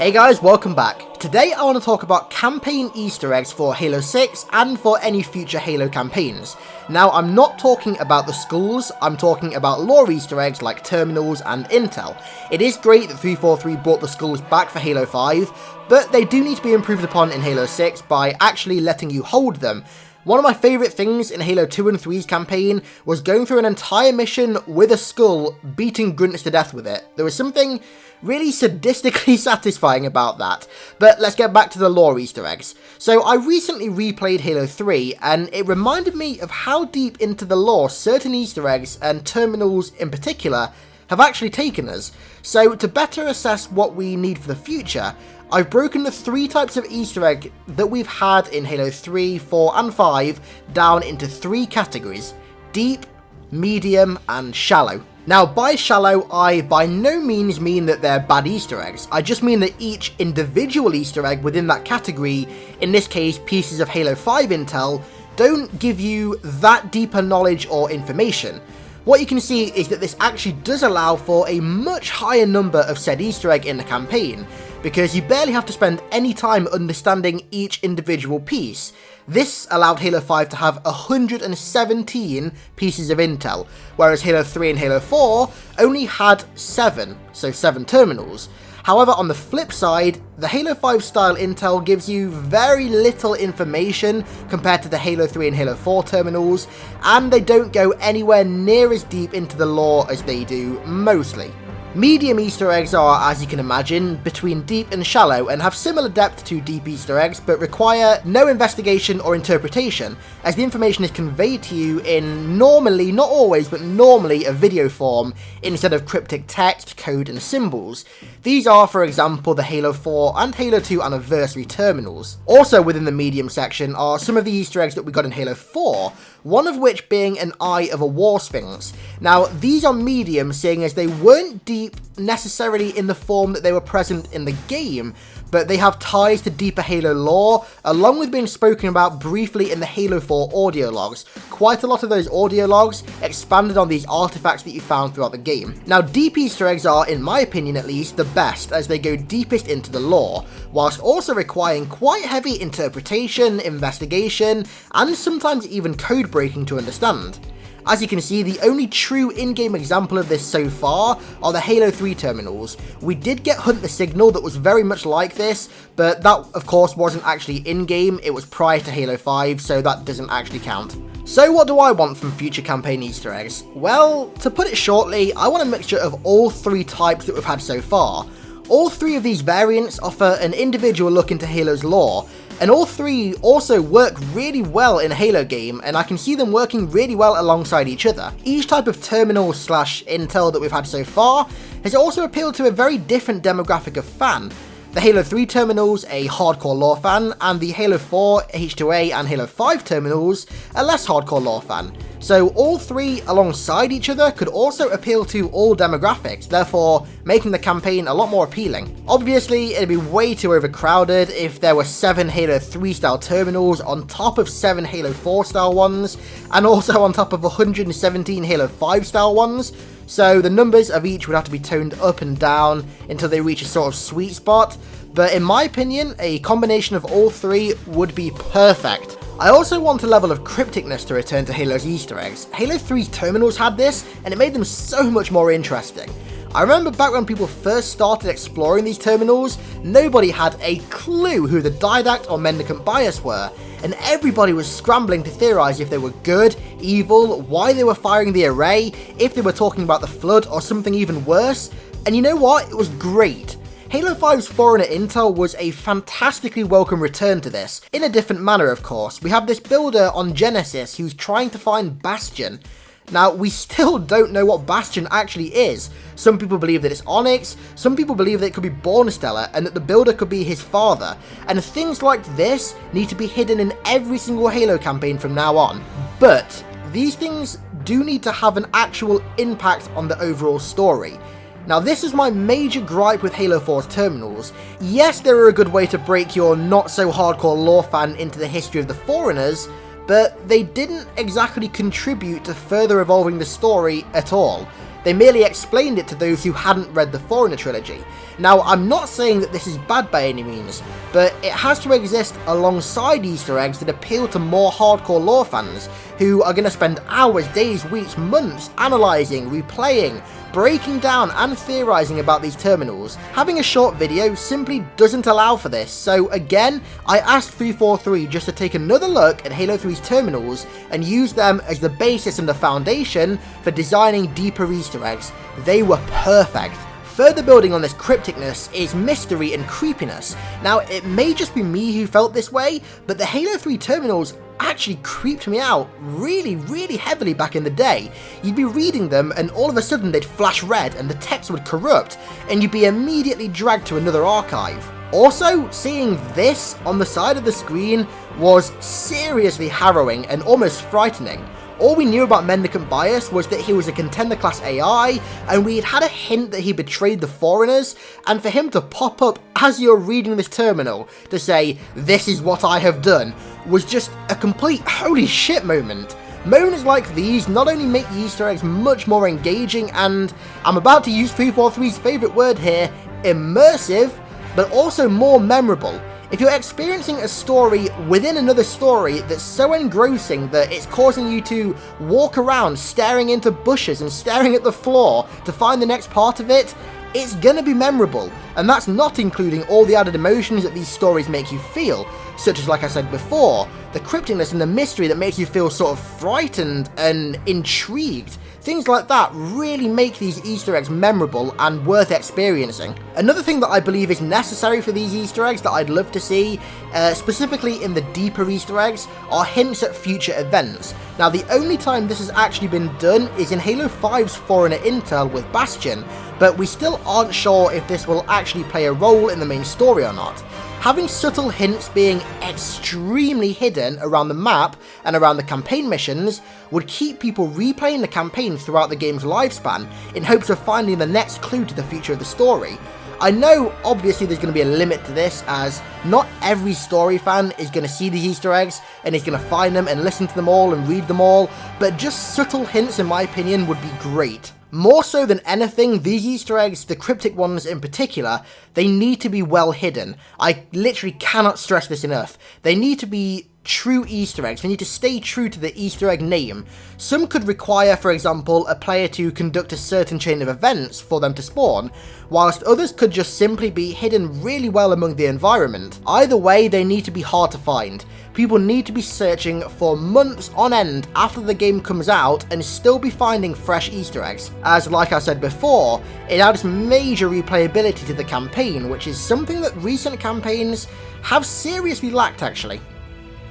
Hey guys, welcome back. Today I want to talk about campaign Easter eggs for Halo 6 and for any future Halo campaigns. Now I'm not talking about the skulls, I'm talking about lore Easter eggs like terminals and intel. It is great that 343 brought the skulls back for Halo 5, but they do need to be improved upon in Halo 6 by actually letting you hold them. One of my favourite things in Halo 2 and 3's campaign was going through an entire mission with a skull, beating grunts to death with it. There was something really sadistically satisfying about that. But let's get back to the lore Easter eggs. So I recently replayed Halo 3 and it reminded me of how deep into the lore certain Easter eggs and terminals in particular have actually taken us. So to better assess what we need for the future, I've broken the three types of Easter egg that we've had in Halo 3, 4 and 5 down into three categories: deep, medium and shallow. Now by shallow, I by no means mean that they're bad Easter eggs, I just mean that each individual Easter egg within that category, in this case pieces of Halo 5 intel, don't give you that deeper knowledge or information. What you can see is that this actually does allow for a much higher number of said Easter egg in the campaign, because you barely have to spend any time understanding each individual piece. This allowed Halo 5 to have 117 pieces of intel, whereas Halo 3 and Halo 4 only had 7, so 7 terminals. However, on the flip side, the Halo 5 style intel gives you very little information compared to the Halo 3 and Halo 4 terminals, and they don't go anywhere near as deep into the lore as they do mostly. Medium Easter eggs are, as you can imagine, between deep and shallow and have similar depth to deep Easter eggs but require no investigation or interpretation, as the information is conveyed to you in normally, not always, but normally a video form instead of cryptic text, code and symbols. These are, for example, the Halo 4 and Halo 2 anniversary terminals. Also within the medium section are some of the Easter eggs that we got in Halo 4, one of which being an eye of a War Sphinx. Now, these are medium, seeing as they weren't deep necessarily in the form that they were present in the game, but they have ties to deeper Halo lore, along with being spoken about briefly in the Halo 4 audio logs. Quite a lot of those audio logs expanded on these artifacts that you found throughout the game. Now, deep Easter eggs are, in my opinion at least, the best, as they go deepest into the lore, whilst also requiring quite heavy interpretation, investigation, and sometimes even code breaking to understand. As you can see, the only true in-game example of this so far are the Halo 3 terminals. We did get Hunt the Signal that was very much like this, but that of course wasn't actually in-game, it was prior to Halo 5, so that doesn't actually count. So what do I want from future campaign Easter eggs? Well, to put it shortly, I want a mixture of all three types that we've had so far. All three of these variants offer an individual look into Halo's lore, and all three also work really well in a Halo game, and I can see them working really well alongside each other. Each type of terminal slash intel that we've had so far has also appealed to a very different demographic of fan. The Halo 3 terminals, a hardcore lore fan, and the Halo 4, H2A and Halo 5 terminals, a less hardcore lore fan. So all three alongside each other could also appeal to all demographics, therefore making the campaign a lot more appealing. Obviously, it'd be way too overcrowded if there were 7 Halo 3 style terminals on top of 7 Halo 4 style ones, and also on top of 117 Halo 5 style ones. So the numbers of each would have to be toned up and down until they reach a sort of sweet spot, but in my opinion, a combination of all three would be perfect. I also want a level of crypticness to return to Halo's Easter eggs. Halo 3's terminals had this, and it made them so much more interesting. I remember back when people first started exploring these terminals, nobody had a clue who the Didact or Mendicant Bias were, and everybody was scrambling to theorise if they were good, evil, why they were firing the array, if they were talking about the Flood or something even worse, and you know what? It was great. Halo 5's Foreigner Intel was a fantastically welcome return to this, in a different manner of course. We have this builder on Genesis who's trying to find Bastion. Now, we still don't know what Bastion actually is. Some people believe that it's Onyx, some people believe that it could be Bornstellar, and that the builder could be his father, and things like this need to be hidden in every single Halo campaign from now on. But these things do need to have an actual impact on the overall story. Now, this is my major gripe with Halo 4's terminals. Yes, they're a good way to break your not so hardcore lore fan into the history of the Foreigners, but they didn't exactly contribute to further evolving the story at all. They merely explained it to those who hadn't read the Forerunner trilogy. Now, I'm not saying that this is bad by any means, but it has to exist alongside Easter eggs that appeal to more hardcore lore fans, who are going to spend hours, days, weeks, months analysing, replaying, breaking down and theorising about these terminals. Having a short video simply doesn't allow for this, so again, I asked 343 just to take another look at Halo 3's terminals and use them as the basis and the foundation for designing deeper Easter eggs. They were perfect. Further building on this crypticness is mystery and creepiness. Now, it may just be me who felt this way, but the Halo 3 terminals actually creeped me out really heavily back in the day. You'd be reading them and all of a sudden they'd flash red and the text would corrupt and you'd be immediately dragged to another archive. Also, seeing this on the side of the screen was seriously harrowing and almost frightening. All we knew about Mendicant Bias was that he was a contender class AI, and we had a hint that he betrayed the Foreigners, and for him to pop up as you're reading this terminal to say, "This is what I have done," was just a complete holy shit moment. Moments like these not only make the Easter eggs much more engaging and, I'm about to use 343's favourite word here, immersive, but also more memorable. If you're experiencing a story within another story that's so engrossing that it's causing you to walk around staring into bushes and staring at the floor to find the next part of it, it's gonna be memorable, and that's not including all the added emotions that these stories make you feel, such as, like I said before, the crypticness and the mystery that makes you feel sort of frightened and intrigued. Things like that really make these Easter eggs memorable and worth experiencing. Another thing that I believe is necessary for these Easter eggs that I'd love to see, specifically in the deeper Easter eggs, are hints at future events. Now, the only time this has actually been done is in Halo 5's Forerunner intel with Bastion, but we still aren't sure if this will actually play a role in the main story or not. Having subtle hints being extremely hidden around the map and around the campaign missions would keep people replaying the campaign throughout the game's lifespan in hopes of finding the next clue to the future of the story. I know obviously there's going to be a limit to this, as not every story fan is going to see these Easter eggs and is going to find them and listen to them all and read them all, but just subtle hints in my opinion would be great. More so than anything, these Easter eggs, the cryptic ones in particular, they need to be well hidden. I literally cannot stress this enough. They need to be true Easter eggs. They need to stay true to the Easter egg name. Some could require, for example, a player to conduct a certain chain of events for them to spawn, whilst others could just simply be hidden really well among the environment. Either way, they need to be hard to find. People need to be searching for months on end after the game comes out and still be finding fresh Easter eggs, as like I said before, it adds major replayability to the campaign, which is something that recent campaigns have seriously lacked actually.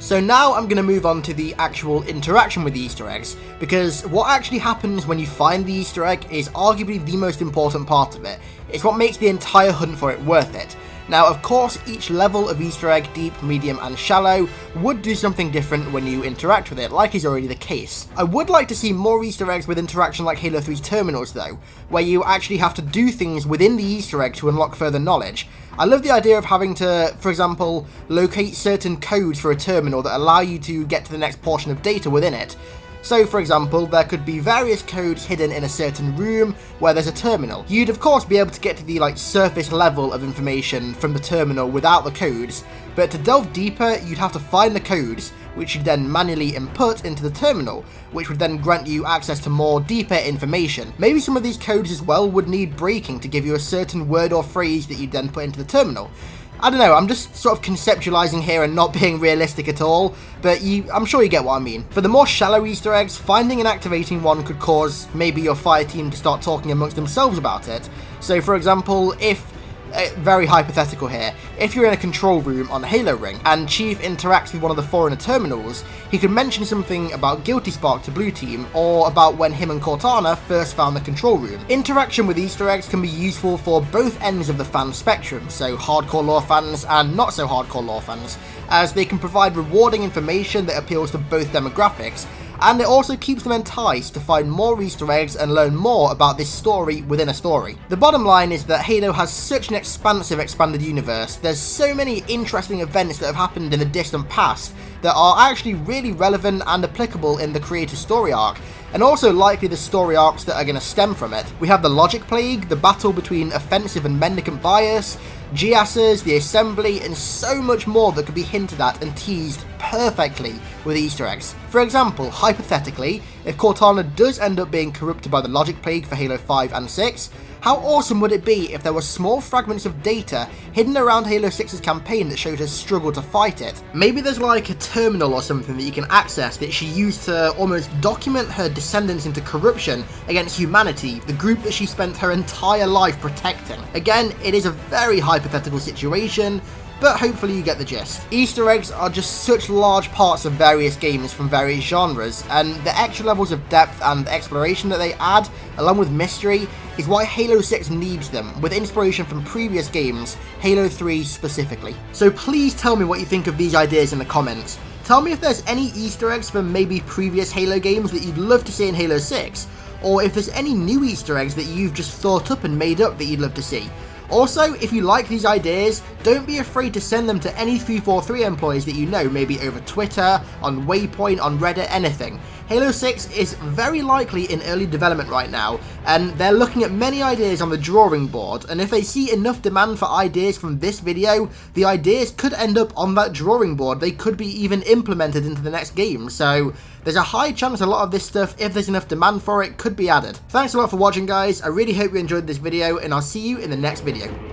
So now I'm going to move on to the actual interaction with the Easter eggs, because what actually happens when you find the Easter egg is arguably the most important part of it. It's what makes the entire hunt for it worth it. Now, of course, each level of Easter egg, deep, medium and shallow, would do something different when you interact with it, like is already the case. I would like to see more Easter eggs with interaction like Halo 3's terminals though, where you actually have to do things within the Easter egg to unlock further knowledge. I love the idea of having to, for example, locate certain codes for a terminal that allow you to get to the next portion of data within it. So, for example, there could be various codes hidden in a certain room where there's a terminal. You'd of course be able to get to the surface level of information from the terminal without the codes, but to delve deeper you'd have to find the codes, which you'd then manually input into the terminal, which would then grant you access to more deeper information. Maybe some of these codes as well would need breaking to give you a certain word or phrase that you'd then put into the terminal. I don't know, I'm just sort of conceptualizing here and not being realistic at all, but I'm sure you get what I mean. For the more shallow Easter eggs, finding and activating one could cause maybe your fire team to start talking amongst themselves about it. So for example, if, very hypothetical here, if you're in a control room on Halo Ring and Chief interacts with one of the Forerunner terminals, he could mention something about Guilty Spark to Blue Team, or about when him and Cortana first found the control room. Interaction with Easter eggs can be useful for both ends of the fan spectrum, so hardcore lore fans and not so hardcore lore fans, as they can provide rewarding information that appeals to both demographics, and it also keeps them enticed to find more Easter eggs and learn more about this story within a story. The bottom line is that Halo has such an expansive expanded universe, there's so many interesting events that have happened in the distant past that are actually really relevant and applicable in the creator's story arc, and also likely the story arcs that are going to stem from it. We have the Logic Plague, the battle between offensive and mendicant bias, GSs, the assembly, and so much more that could be hinted at and teased perfectly with Easter eggs. For example, hypothetically, if Cortana does end up being corrupted by the Logic Plague for Halo 5 and 6, how awesome would it be if there were small fragments of data hidden around Halo 6's campaign that showed her struggle to fight it? Maybe there's like a terminal or something that you can access that she used to almost document her descendants into corruption against humanity, the group that she spent her entire life protecting. Again, it is a very hypothetical situation, but hopefully you get the gist. Easter eggs are just such large parts of various games from various genres, and the extra levels of depth and exploration that they add, along with mystery, is why Halo 6 needs them, with inspiration from previous games, Halo 3 specifically. So please tell me what you think of these ideas in the comments. Tell me if there's any Easter eggs from maybe previous Halo games that you'd love to see in Halo 6, or if there's any new Easter eggs that you've just thought up and made up that you'd love to see. Also, if you like these ideas, don't be afraid to send them to any 343 employees that you know, maybe over Twitter, on Waypoint, on Reddit, anything. Halo 6 is very likely in early development right now, and they're looking at many ideas on the drawing board, and if they see enough demand for ideas from this video, the ideas could end up on that drawing board. They could be even implemented into the next game, so there's a high chance a lot of this stuff, if there's enough demand for it, could be added. Thanks a lot for watching, guys. I really hope you enjoyed this video, and I'll see you in the next video.